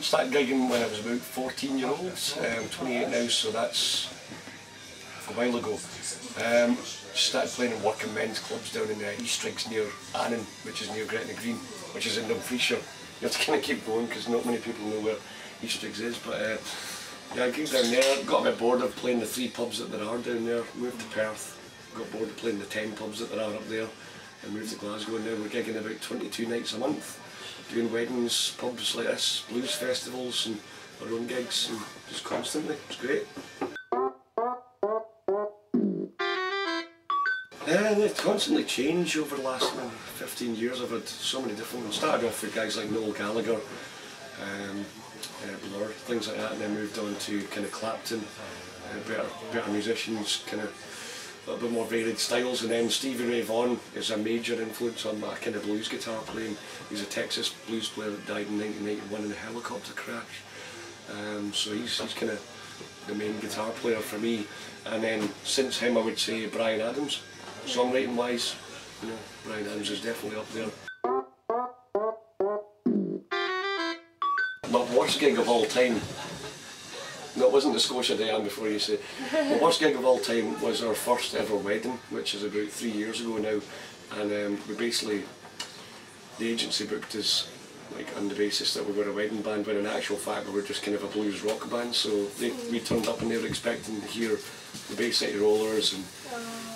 Started gigging when I was about 14-year-old, 28 now, so that's a while ago. Started playing in working men's clubs down in Eastriggs near Annan, which is near Gretna Green, which is in Dumfriesshire. You have to kind of keep going because not many people know where Eastriggs is, but yeah, I gigged down there, got a bit bored of playing the 3 pubs that there are down there, moved to Perth, got bored of playing the 10 pubs that there are up there, and moved to Glasgow, and now we're gigging about 22 nights a month, doing weddings, pubs like this, blues festivals and our own gigs, and just constantly. It's great. They've constantly changed over the last 15 years. I've had so many different ones. Started off with guys like Noel Gallagher, Blur, things like that, and then moved on to kind of Clapton, better musicians, kind of a little bit more varied styles, and then Stevie Ray Vaughan is a major influence on my kind of blues guitar playing. He's a Texas blues player that died in 1991 in a helicopter crash, so he's kind of the main guitar player for me. And then since him I would say Bryan Adams, songwriting wise, you know, Bryan Adams is definitely up there. My worst gig of all time, no, it wasn't the Scotia Diane before you say. The worst gig of all time was our first ever wedding, which is about 3 years ago now, and we basically, the agency booked us like on the basis that we were a wedding band, when in actual fact we were just kind of a blues rock band. So we turned up and they were expecting to hear the Bay City Rollers and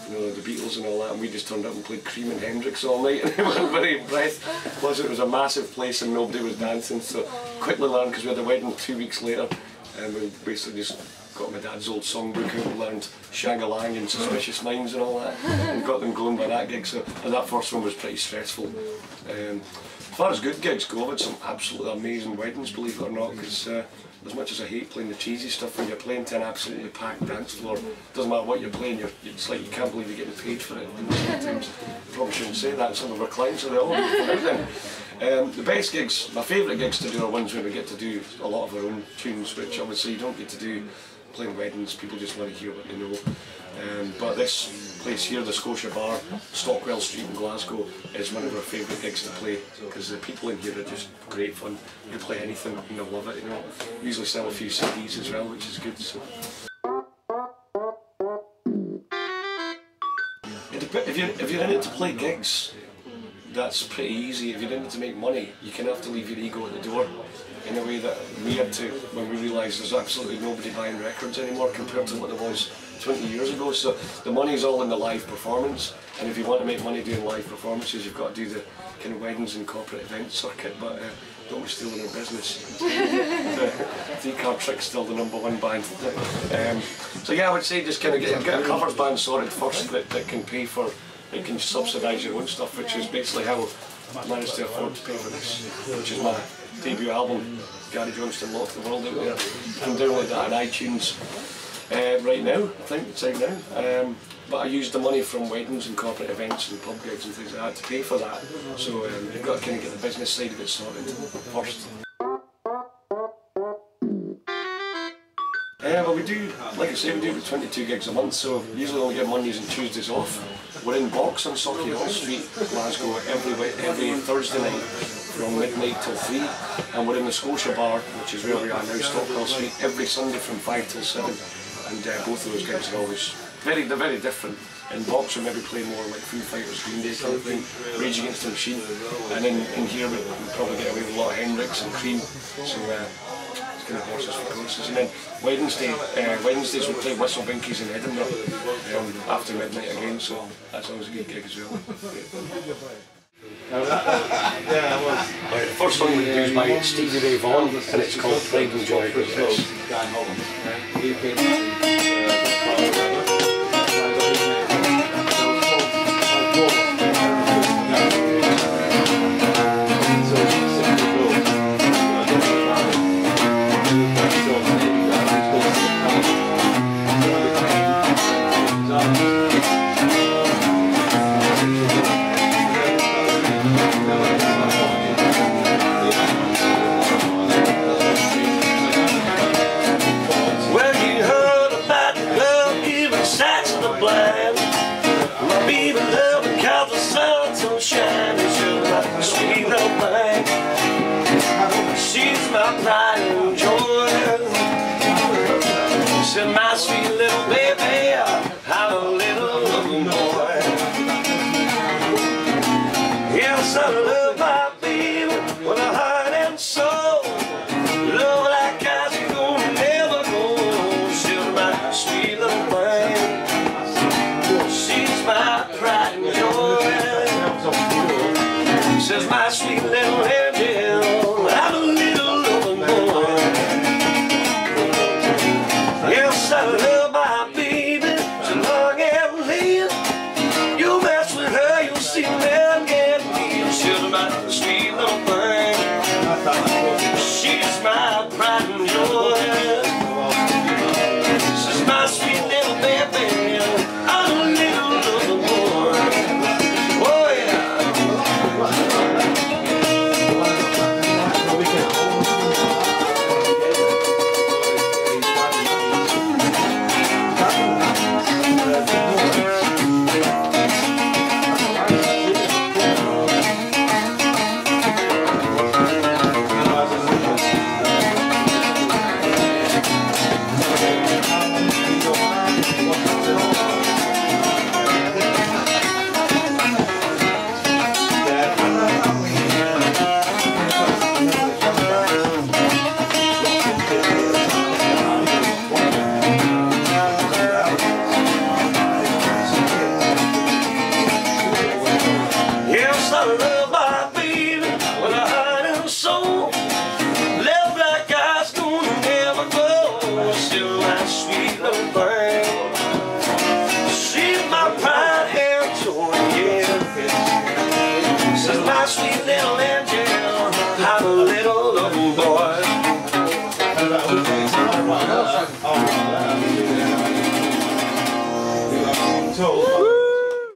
you know, the Beatles and all that, and we just turned up and played Cream and Hendrix all night, and they weren't very impressed. Plus it was a massive place and nobody was dancing, so quickly learned, because we had a wedding 2 weeks later, and we basically just got my dad's old songbook out and learned Shang-a-Lang and Suspicious Minds and all that, and got them going by that gig. So, and that first one was pretty stressful. As far as good gigs go, I've had some absolutely amazing weddings, believe it or not, because as much as I hate playing the cheesy stuff, when you're playing to an absolutely packed dance floor, doesn't matter what you're playing, it's like you can't believe you're getting paid for it. And sometimes, I probably shouldn't say that, some of our clients are they all do for everything. The best gigs, my favourite gigs to do are ones where we get to do a lot of our own tunes, which obviously you don't get to do playing weddings. People just want to hear what they know. But this place here, the Scotia Bar, Stockwell Street in Glasgow, is one of our favourite gigs to play, because the people in here are just great fun. You play anything and they'll love it, you know. We usually sell a few CDs as well, which is good. So. If you're in it to play gigs, that's pretty easy. If you're in it to make money, you kind of have to leave your ego at the door, in a way that we had to when we realised there's absolutely nobody buying records anymore compared to what there was 20 years ago. So the money's all in the live performance, and if you want to make money doing live performances, you've got to do the kind of weddings and corporate event circuit, but don't be stealing our business. The 3-Card Trick's still the #1 band. So yeah, I would say just kind of get a covers band sorted first that can pay for, it can subsidise your own stuff, which is basically how I managed to afford to pay for this, which is my debut album, Gary Johnstone Lock the World Out There. You can download that on iTunes right now, I think it's out now. But I used the money from weddings and corporate events and pub gigs and things like that to pay for that. So you've got to kind of get the business side of it sorted first. Well, we do, like I say, we do about 22 gigs a month, so usually only get Mondays and Tuesdays off. We're in Box on Sauchiehall Street, Glasgow, every Thursday night from midnight till 3, and we're in the Scotia Bar, which is where we are now, Stockwell Street, every Sunday from 5 till 7, and both of those gigs are always they're very different. In Box we maybe play more like Foo Fighters, Green Day kind of thing, Rage Against the Machine, and in here we probably get away with a lot of Hendrix and Cream, so it's kind of horses for courses. And then Wednesdays we play Whistle Binkies in Edinburgh after midnight again, so that's always a good gig as well. Right, the first song we do is by Stevie Ray Vaughan, and it's called Pride and Joy. young boy. So